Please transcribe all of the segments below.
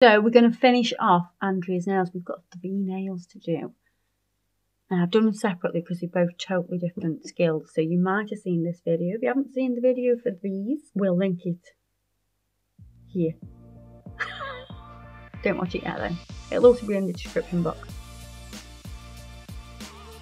So we're going to finish off Andrea's nails. We've got 3 nails to do. And I've done them separately because they're both totally different skills. So you might have seen this video. If you haven't seen the video for these, we'll link it here. Don't watch it yet though. It'll also be in the description box.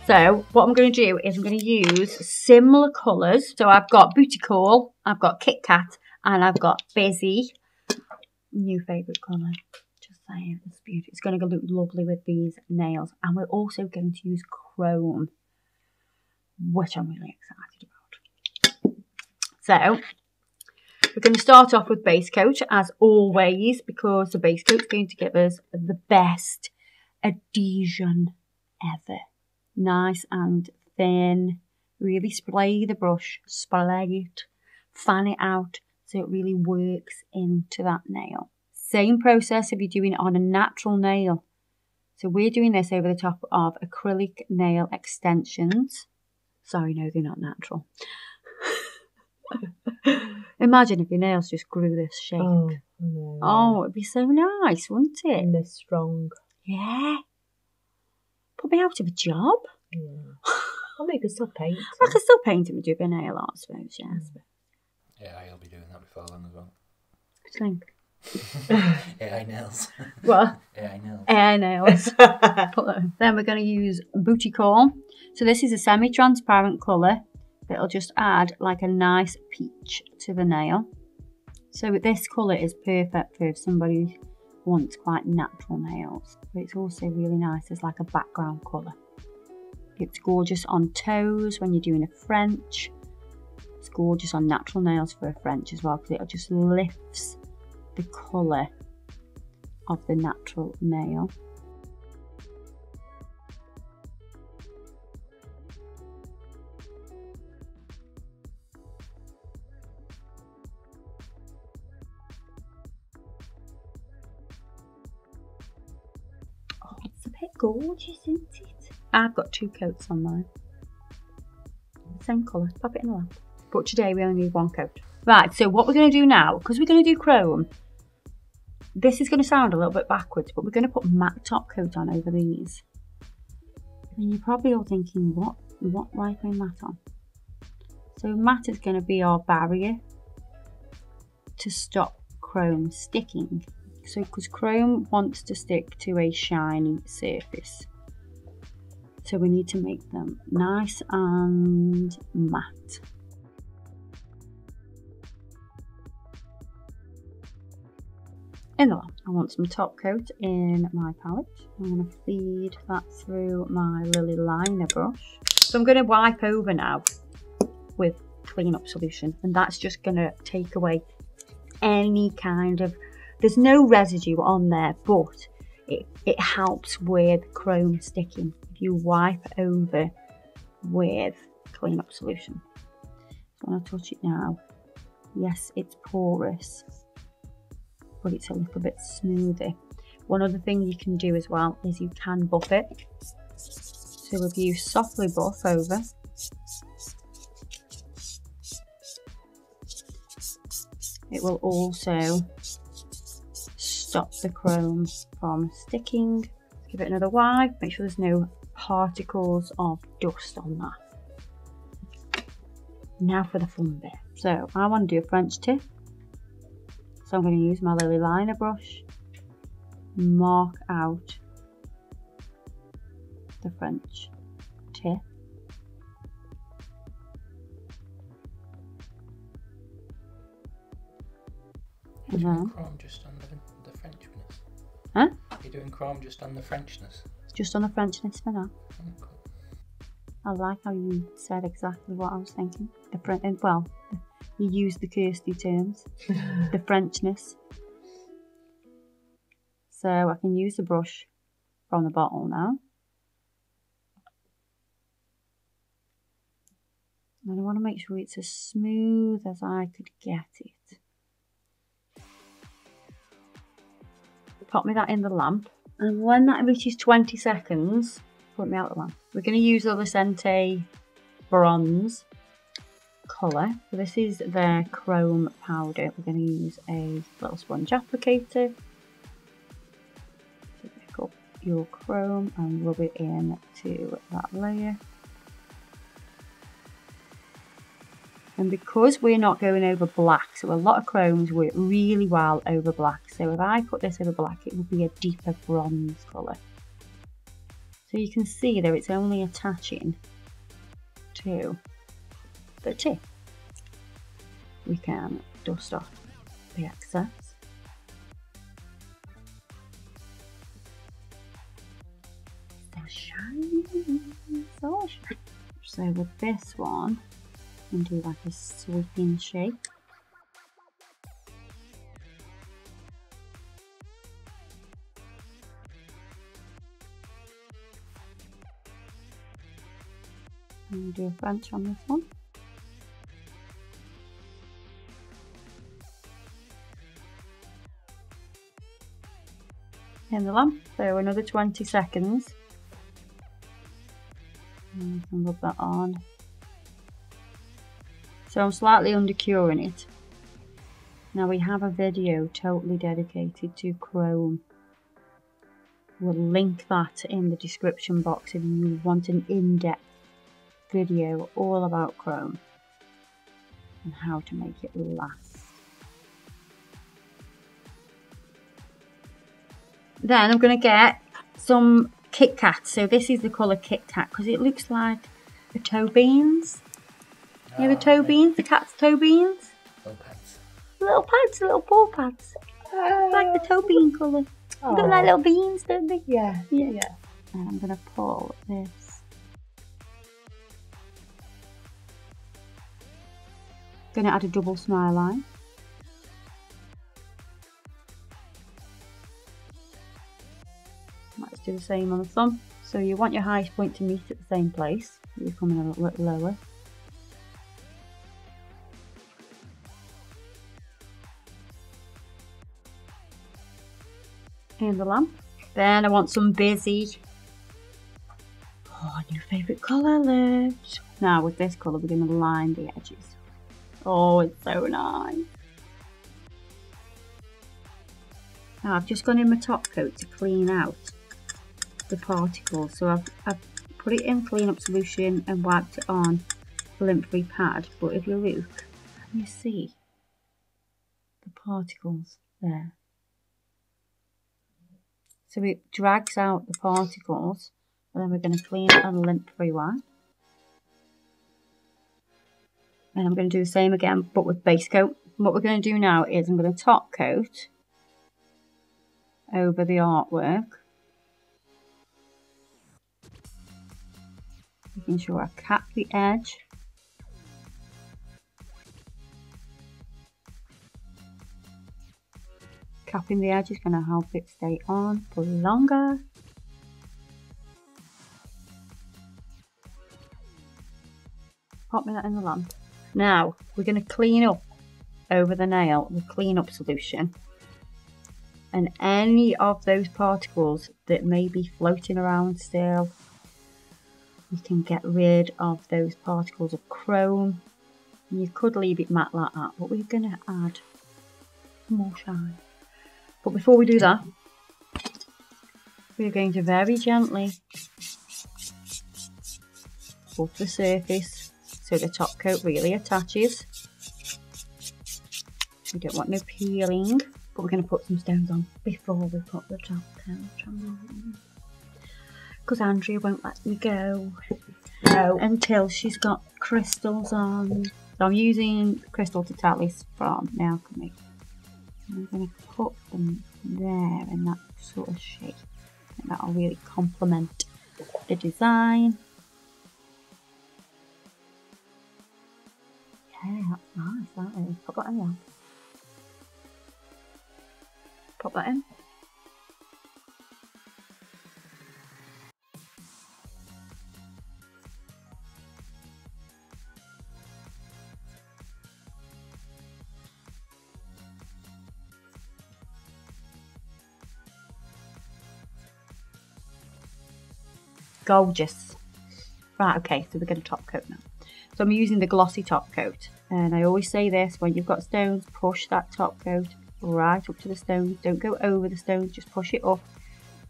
So what I'm going to do is I'm going to use similar colours. So I've got Booty Call, I've got KitKat, and I've got Bizzy. New favourite colour. Just saying, it's beautiful. It's going to look lovely with these nails. And we're also going to use chrome, which I'm really excited about. So we're going to start off with base coat as always, because the base coat is going to give us the best adhesion ever. Nice and thin. Really spray the brush, spray it, fan it out so it really works into that nail. Same process if you're doing it on a natural nail. So we're doing this over the top of acrylic nail extensions. Sorry, no, they're not natural. Imagine if your nails just grew this shape. Oh, no. Oh, it'd be so nice, wouldn't it? And they're strong. Yeah. Put me out of a job. Yeah. Well, you could still paint. I could still paint them and do a bit of nail art, I suppose, yes. Yeah, I'll be doing that before then as well. What do you think? AI nails. What? AI nails. Air nails. Then we're going to use Booty Call. So this is a semi-transparent colour that'll just add like a nice peach to the nail. So this colour is perfect for if somebody wants quite natural nails. But it's also really nice as like a background colour. It's gorgeous on toes when you're doing a French. It's gorgeous on natural nails for a French as well because it just lifts the colour of the natural nail. Oh, it's a bit gorgeous, isn't it? I've got 2 coats on mine. Same colour, pop it in the lamp. But today we only need 1 coat. Right, so what we're going to do now, because we're going to do chrome, this is going to sound a little bit backwards, but we're going to put matte top coat on over these. And you're probably all thinking, why are we matte on? So matte is going to be our barrier to stop chrome sticking. So because chrome wants to stick to a shiny surface. So we need to make them nice and matte. In the lamp, I want some top coat in my palette. I'm going to feed that through my Lily liner brush. So I'm going to wipe over now with clean up solution, and that's just going to take away any kind of, there's no residue on there, but it helps with chrome sticking if you wipe over with clean up solution. So when I touch it now, yes, it's porous, but it's a little bit smoother. One other thing you can do as well is you can buff it. So if you softly buff over, it will also stop the chrome from sticking. Give it another wipe, make sure there's no particles of dust on that. Now for the fun bit. So I want to do a French tip. So I'm going to use my Lily liner brush, mark out the French tip. You're doing chrome just on the Frenchness. Huh? You're doing chrome just on the Frenchness. Just on the Frenchness for now. Oh, cool. I like how you said exactly what I was thinking. Well, you used the Kirsty terms. The Frenchness. So I can use the brush from the bottle now. And I want to make sure it's as smooth as I could get it. Pop me that in the lamp. And when that reaches 20 seconds, put me out the lamp. We're going to use the Lucente bronze colour. So this is their chrome powder. We're going to use a little sponge applicator. your chrome and rub it into that layer. And because we're not going over black, so a lot of chromes work really well over black. So if I put this over black, it will be a deeper bronze colour. So you can see that it's only attaching to the tip. We can dust off the excess. So shiny, so shiny. So with this one, and do like a sweeping shape. And do a French on this one. In the lamp, so another 20 seconds. And we can rub that on. So I'm slightly under curing it. Now we have a video totally dedicated to chrome. We'll link that in the description box if you want an in-depth video all about chrome and how to make it last. Then I'm going to get some KitKat. So this is the colour KitKat because it looks like the toe beans. You know the toe beans, the cat's toe beans? Little pads. Little pads, little paw pads. Like the toe bean colour. They look like little beans, don't they? Yeah. And I'm going to pull this. Going to add a double smile line. Let's do the same on the thumb. So you want your highest point to meet at the same place. You're coming a little bit lower. And the lamp. Then I want some Bizzy. Oh, new favourite colour, lips. Now with this colour we're going to line the edges. Oh, it's so nice. Now I've just gone in my top coat to clean out the particles. So I've put it in clean up solution and wiped it on the lint-free pad. But if you look, can you see the particles there? So it drags out the particles, and then we're going to clean it on a lint-free wipe. And I'm going to do the same again, but with base coat. And what we're going to do now is I'm going to top coat over the artwork, making sure I cap the edge. Capping the edge is going to help it stay on for longer. Pop me that in the lamp. Now we're going to clean up over the nail with clean up solution, and any of those particles that may be floating around still, you can get rid of those particles of chrome. You could leave it matte like that, but we're going to add more shine. But before we do that, we're going to very gently buff the surface so the top coat really attaches. We don't want no peeling, but we're going to put some stones on before we put the top coat on. Because Andrea won't let me go until she's got crystals on. So I'm using crystal tatalies from Meakin. I'm going to put them there in that sort of shape, and that'll really complement the design. Yeah, that's nice, that is. Pop that in there. Pop that in. Gorgeous. Right, okay, so we're going to top coat now. So I'm using the glossy top coat, and I always say this: when you've got stones, push that top coat right up to the stones. Don't go over the stones, just push it up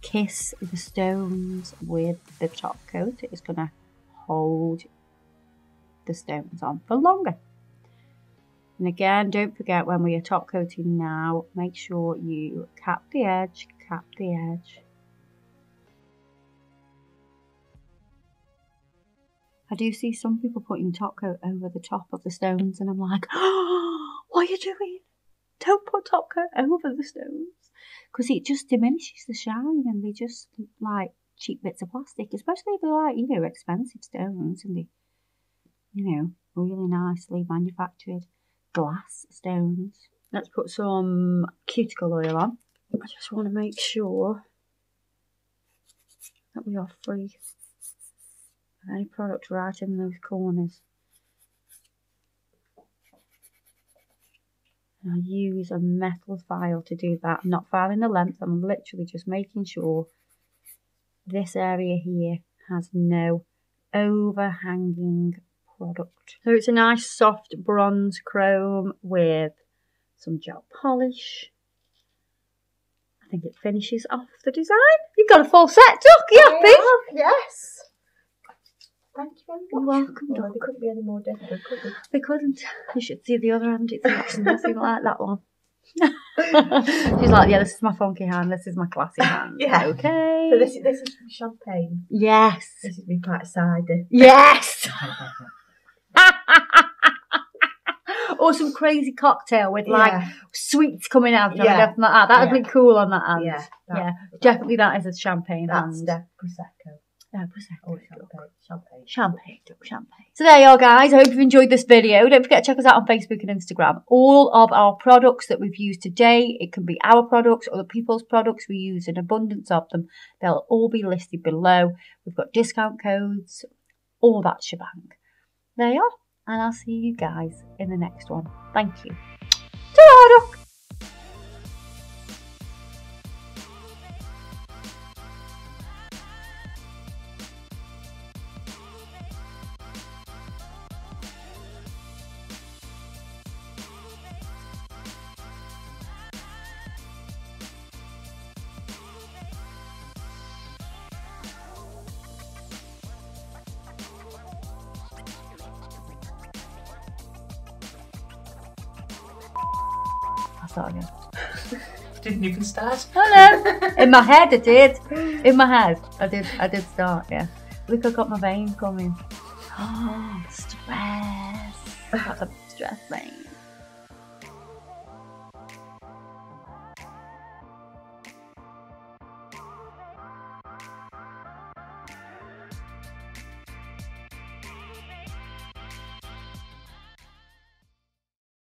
kiss the stones with the top coat. It's going to hold the stones on for longer. And again, don't forget when we are top coating now, make sure you cap the edge, cap the edge. I do see some people putting top coat over the top of the stones, and I'm like, oh, what are you doing? Don't put top coat over the stones, because it just diminishes the shine, and they just look like cheap bits of plastic, especially if they're like, you know, expensive stones, and they, you know, really nicely manufactured glass stones. Let's put some cuticle oil on. I just want to make sure that we are free of any product right in those corners. And I use a metal file to do that. I'm not filing the length, I'm literally just making sure this area here has no overhanging product. So it's a nice soft bronze chrome with some gel polish. I think it finishes off the design. You've got a full set, Duck. You happy? Yes. Thank you very much. You're welcome, Well, Duck. they couldn't be any more different, could they? They couldn't. You should see the other hand. It looks nothing like that one. She's like, yeah, this is my funky hand. This is my classy hand. Yeah. Okay. So this is from champagne. Yes. This has been quite cider. Yes. Or some crazy cocktail with like sweets coming out of it, everything like that. That would be cool on that hand. Yeah. Definitely that is a champagne That's hand. the Prosecco. Prosecco. Champagne. Champagne. So there you are, guys. I hope you've enjoyed this video. Don't forget to check us out on Facebook and Instagram. All of our products that we've used today, it can be our products, other people's products. We use an abundance of them. They'll all be listed below. We've got discount codes, all that shebang. There you are. And I'll see you guys in the next one. Thank you. Ta-ra, Duck! Start again. Didn't even start. Hello. In my head I did. In my head I did start, yeah. Look, I got my vein coming. Oh, stress. That's a stress vein.